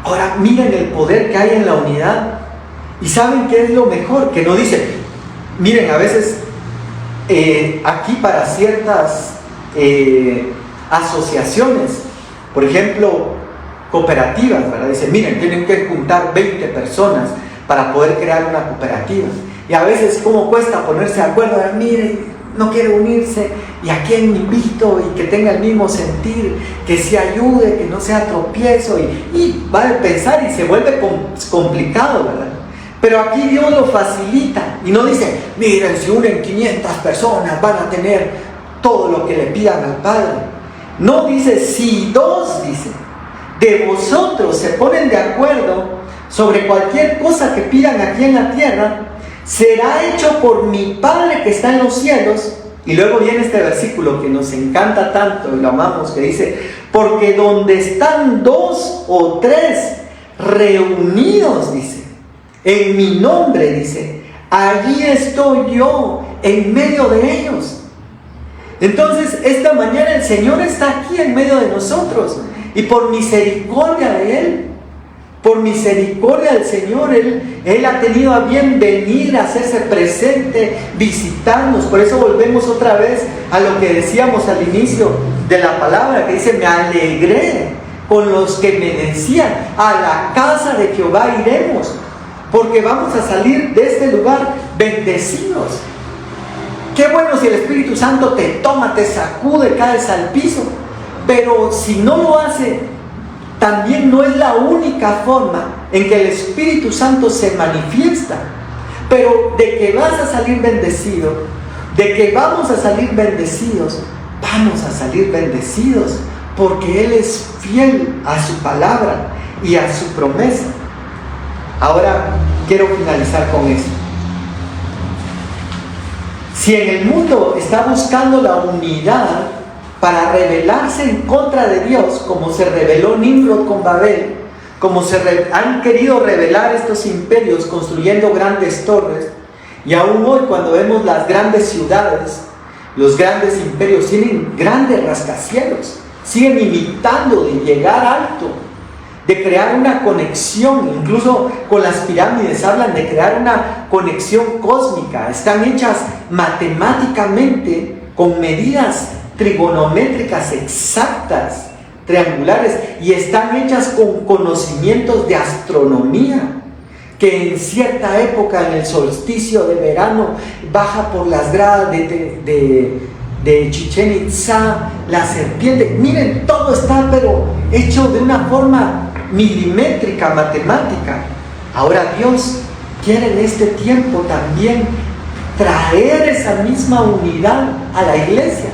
Ahora miren el poder que hay en la unidad. ¿Y saben qué es lo mejor? Que no dice, miren, a veces aquí para ciertas asociaciones, por ejemplo, cooperativas, ¿verdad? Dice, miren, tienen que juntar 20 personas para poder crear una cooperativa. Y a veces, ¿cómo cuesta ponerse de acuerdo? Miren, no quiere unirse, y a quién invito, y que tenga el mismo sentir, que se ayude, que no sea tropiezo, y va a pensar y se vuelve complicado, ¿verdad? Pero aquí Dios lo facilita y no dice, miren, si unen 500 personas van a tener todo lo que le pidan al Padre. No, dice, si dos, dice, de vosotros se ponen de acuerdo sobre cualquier cosa que pidan aquí en la tierra, será hecho por mi Padre que está en los cielos. Y luego viene este versículo que nos encanta tanto y lo amamos, que dice, porque donde están dos o tres reunidos, dice, en mi nombre, dice, allí estoy yo en medio de ellos. Entonces esta mañana el Señor está aquí en medio de nosotros, y por misericordia de Él, por misericordia del Señor, Él ha tenido a bien venir a hacerse presente, visitarnos. Por eso volvemos otra vez a lo que decíamos al inicio de la palabra, que dice, me alegré con los que me decían, a la casa de Jehová iremos, porque vamos a salir de este lugar bendecidos. Qué bueno si el Espíritu Santo te toma, te sacude, caes al piso. Pero si no lo hace, también no es la única forma en que el Espíritu Santo se manifiesta. Pero de que vas a salir bendecido, de que vamos a salir bendecidos, vamos a salir bendecidos, porque Él es fiel a su palabra y a su promesa. Ahora quiero finalizar con esto. Si en el mundo está buscando la unidad para rebelarse en contra de Dios, como se rebeló Nimrod con Babel, como han querido rebelar estos imperios construyendo grandes torres, y aún hoy cuando vemos las grandes ciudades, los grandes imperios tienen grandes rascacielos, siguen imitando de llegar alto, de crear una conexión. Incluso con las pirámides hablan de crear una conexión cósmica. Están hechas matemáticamente con medidas trigonométricas exactas triangulares y están hechas con conocimientos de astronomía, que en cierta época, en el solsticio de verano, baja por las gradas de Chichén Itzá la serpiente. Miren, todo está pero hecho de una forma milimétrica, matemática. Ahora Dios quiere en este tiempo también traer esa misma unidad a la iglesia,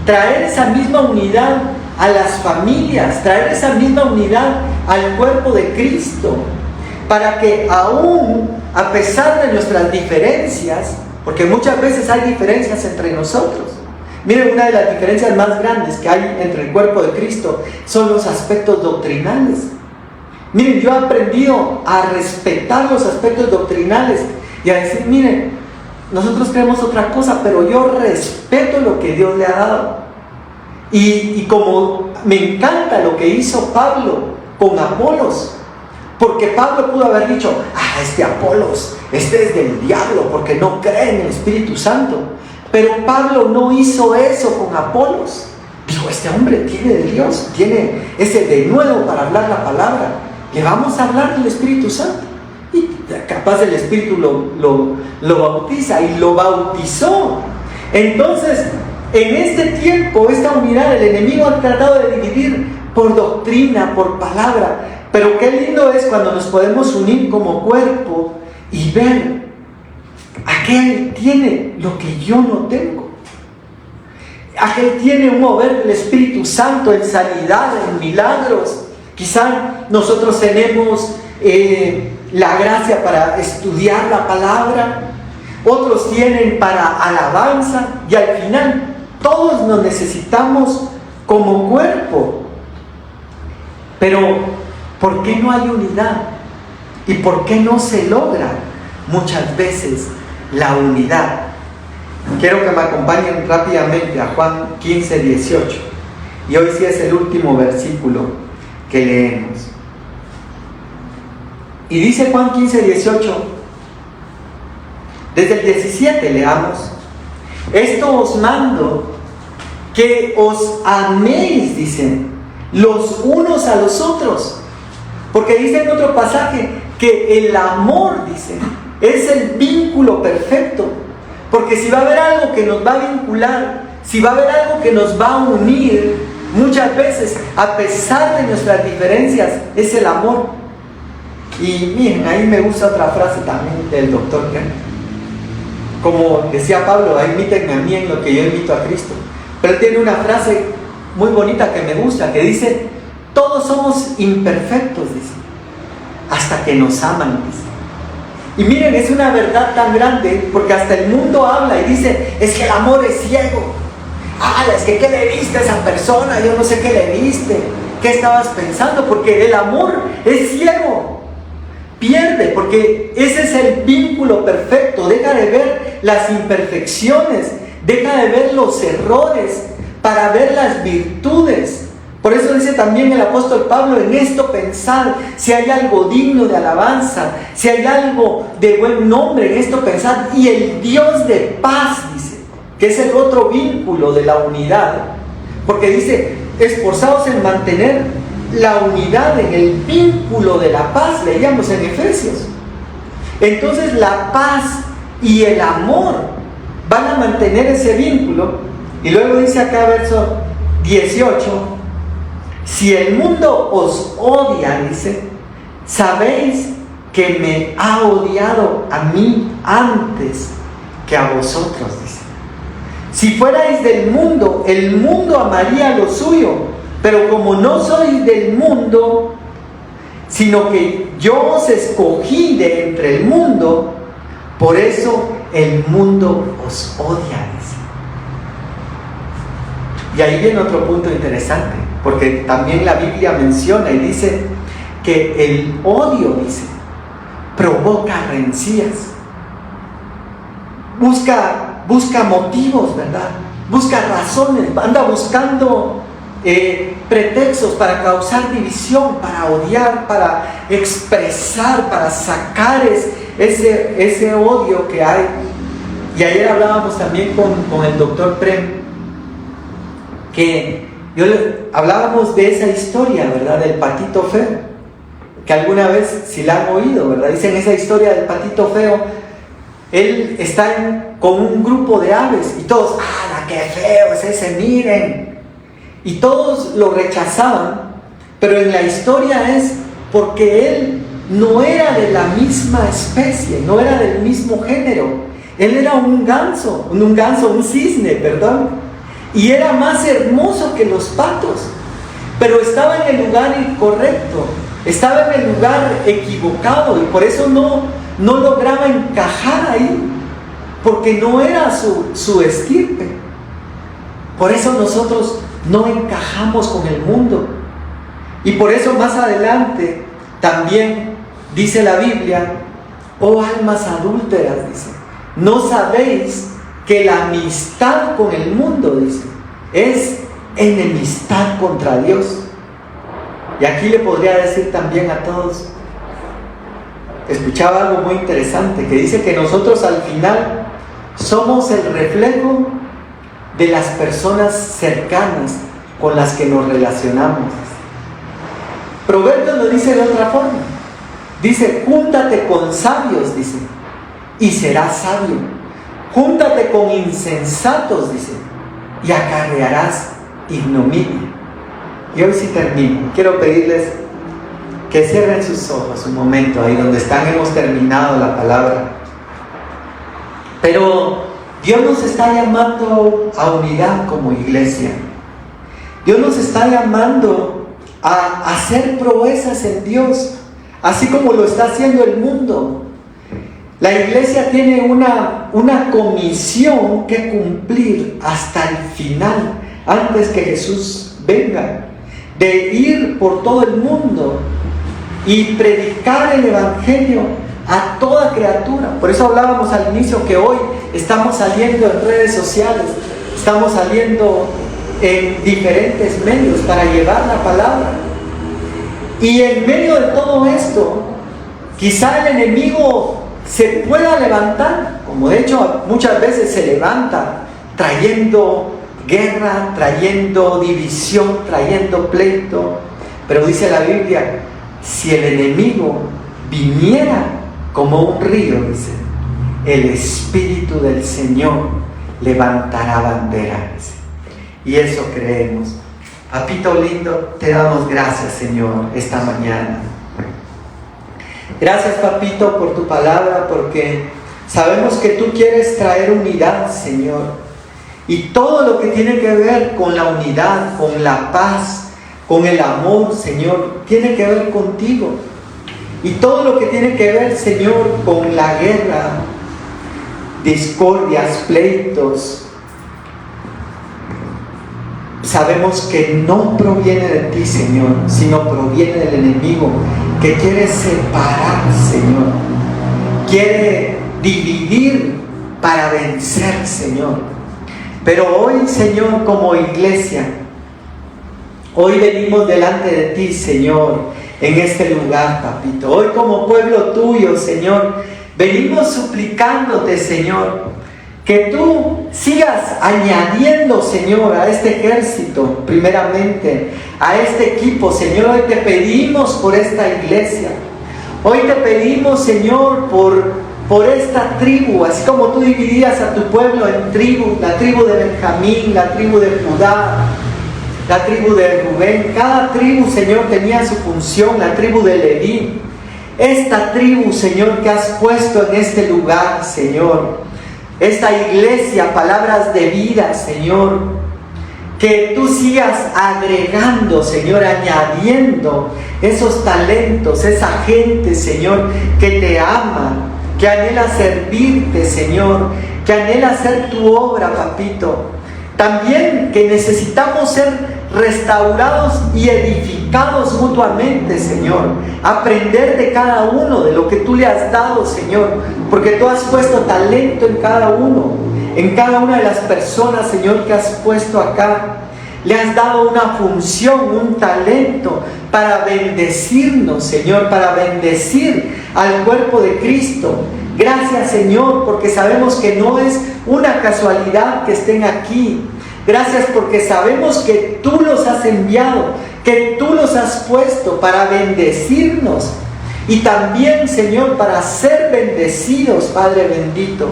traer esa misma unidad a las familias, traer esa misma unidad al cuerpo de Cristo, para que aún a pesar de nuestras diferencias, porque muchas veces hay diferencias entre nosotros. Miren, una de las diferencias más grandes que hay entre el cuerpo de Cristo son los aspectos doctrinales. Miren, yo he aprendido a respetar los aspectos doctrinales y a decir, miren, nosotros creemos otra cosa, pero yo respeto lo que Dios le ha dado. Y como me encanta lo que hizo Pablo con Apolos, porque Pablo pudo haber dicho, este Apolos, este es del diablo porque no cree en el Espíritu Santo. Pero Pablo no hizo eso con Apolos. Dijo, este hombre tiene de Dios, tiene ese denuedo para hablar la palabra. Le vamos a hablar del Espíritu Santo. Y capaz el Espíritu lo bautiza, y lo bautizó. Entonces, en este tiempo, esta unidad, el enemigo ha tratado de dividir por doctrina, por palabra. Pero qué lindo es cuando nos podemos unir como cuerpo y ver, aquel tiene lo que yo no tengo. Aquel tiene un mover del Espíritu Santo en sanidad, en milagros. Quizá nosotros tenemos la gracia para estudiar la palabra, otros tienen para alabanza, y al final todos nos necesitamos como cuerpo. Pero ¿por qué no hay unidad? ¿Y por qué no se logra muchas veces la unidad? Quiero que me acompañen rápidamente a Juan 15, 18. Y hoy sí es el último versículo que leemos. Y dice Juan 15, 18, desde el 17 leamos: esto os mando, que os améis, dicen, los unos a los otros. Porque dice en otro pasaje que el amor, dice, es el vínculo perfecto. Porque si va a haber algo que nos va a vincular, si va a haber algo que nos va a unir, muchas veces, a pesar de nuestras diferencias, es el amor. Y miren, ahí me gusta otra frase también del doctor Ken. Como decía Pablo, imítenme a mí en lo que yo imito a Cristo. Pero él tiene una frase muy bonita que me gusta, que dice: todos somos imperfectos, dice, hasta que nos aman, dice. Y miren, es una verdad tan grande, porque hasta el mundo habla y dice: es que el amor es ciego. Es que ¿qué le viste a esa persona? Yo no sé qué le viste. ¿Qué estabas pensando? Porque el amor es ciego. Pierde, porque ese es el vínculo perfecto. Deja de ver las imperfecciones, deja de ver los errores para ver las virtudes. Por eso dice también el apóstol Pablo: en esto pensad, si hay algo digno de alabanza, si hay algo de buen nombre, en esto pensad. Y el Dios de paz, dice, que es el otro vínculo de la unidad, porque dice: esforzaos en mantener la unidad en el vínculo de la paz, leíamos en Efesios. Entonces la paz y el amor van a mantener ese vínculo. Y luego dice acá, verso 18: si el mundo os odia, dice, sabéis que me ha odiado a mí antes que a vosotros, dice. Si fuerais del mundo, el mundo amaría lo suyo, pero como no sois del mundo, sino que yo os escogí de entre el mundo, por eso el mundo os odia, dice. Y ahí viene otro punto interesante, porque también la Biblia menciona y dice que el odio, dice, provoca rencillas. Busca motivos, ¿verdad? Busca razones, anda buscando pretextos para causar división, para odiar, para expresar, para sacar ese odio que hay. Y ayer hablábamos también con el doctor Prem, que Hablábamos de esa historia, ¿verdad? Del patito feo, que alguna vez, si la han oído, ¿verdad? Dicen esa historia del patito feo. Él está con un grupo de aves y todos, ¡ah, qué feo es ese, miren! Y todos lo rechazaban, pero en la historia es porque él no era de la misma especie, no era del mismo género. Él era un cisne, perdón, y era más hermoso que los patos, pero estaba en el lugar incorrecto, estaba en el lugar equivocado y por eso no lograba encajar ahí, porque no era su estirpe. Por eso nosotros no encajamos con el mundo. Y por eso más adelante también dice la Biblia, oh almas adúlteras, dice, ¿no sabéis que la amistad con el mundo, dice, es enemistad contra Dios? Y aquí le podría decir también a todos, escuchaba algo muy interesante, que dice que nosotros al final somos el reflejo de las personas cercanas con las que nos relacionamos. Proverbios lo dice de otra forma. Dice, júntate con sabios, dice, y serás sabio. Júntate con insensatos, dice, y acarrearás ignominia. Y hoy sí termino. Quiero pedirles que cierren sus ojos un momento ahí donde están. Hemos terminado la palabra. Pero Dios nos está llamando a unidad como iglesia. Dios nos está llamando a hacer proezas en Dios, así como lo está haciendo el mundo. La iglesia tiene una comisión que cumplir hasta el final, antes que Jesús venga, de ir por todo el mundo y predicar el evangelio a toda criatura. Por eso hablábamos al inicio que hoy estamos saliendo en redes sociales, estamos saliendo en diferentes medios para llevar la palabra. Y en medio de todo esto, quizá el enemigo se pueda levantar, como de hecho muchas veces se levanta, trayendo guerra, trayendo división, trayendo pleito. Pero dice la Biblia, si el enemigo viniera como un río, dice, el Espíritu del Señor levantará banderas. Y eso creemos. Papito lindo, te damos gracias, Señor, esta mañana. Gracias, Papito, por tu palabra, porque sabemos que tú quieres traer unidad, Señor. Y todo lo que tiene que ver con la unidad, con la paz, con el amor, Señor, tiene que ver contigo. Y todo lo que tiene que ver, Señor, con la guerra, discordias, pleitos, sabemos que no proviene de ti, Señor, sino proviene del enemigo, que quiere separar, Señor, quiere dividir para vencer, Señor. Pero hoy, Señor, como iglesia, hoy venimos delante de ti, Señor, en este lugar, Papito. Hoy como pueblo tuyo, Señor, venimos suplicándote, Señor, que tú sigas añadiendo, Señor, a este ejército, primeramente, a este equipo. Señor, hoy te pedimos por esta iglesia. Hoy te pedimos, Señor, por esta tribu, así como tú dividías a tu pueblo en tribus, la tribu de Benjamín, la tribu de Judá, la tribu de Rubén. Cada tribu, Señor, tenía su función, la tribu de Leví. Esta tribu, Señor, que has puesto en este lugar, Señor, esta iglesia, palabras de vida, Señor, que tú sigas agregando, Señor, añadiendo esos talentos, esa gente, Señor, que te ama, que anhela servirte, Señor, que anhela hacer tu obra, Papito. También que necesitamos ser restaurados y edificados mutuamente, Señor. Aprender de cada uno, de lo que tú le has dado, Señor, porque tú has puesto talento en cada uno, en cada una de las personas, Señor, que has puesto acá. Le has dado una función, un talento para bendecirnos, Señor, para bendecir al cuerpo de Cristo. Gracias, Señor, porque sabemos que no es una casualidad que estén aquí. Gracias porque sabemos que tú los has enviado, que tú los has puesto para bendecirnos y también, Señor, para ser bendecidos, Padre bendito.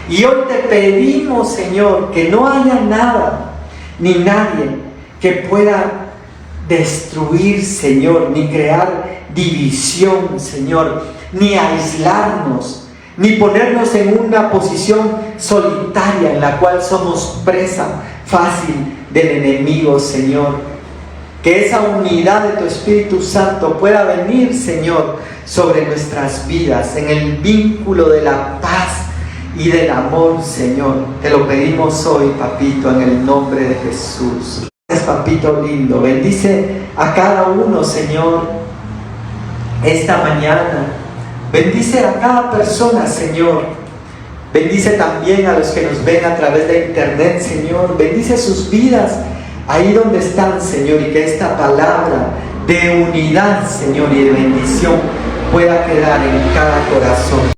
Y hoy te pedimos, Señor, que no haya nada ni nadie que pueda destruir, Señor, ni crear división, Señor, ni aislarnos, ni ponernos en una posición solitaria en la cual somos presa fácil del enemigo, Señor. Que esa unidad de tu Espíritu Santo pueda venir, Señor, sobre nuestras vidas, en el vínculo de la paz y del amor, Señor. Te lo pedimos hoy, Papito, en el nombre de Jesús. Gracias, Papito lindo. Bendice a cada uno, Señor, esta mañana. Bendice a cada persona, Señor. Bendice también a los que nos ven a través de internet, Señor. Bendice sus vidas ahí donde están, Señor, y que esta palabra de unidad, Señor, y de bendición pueda quedar en cada corazón.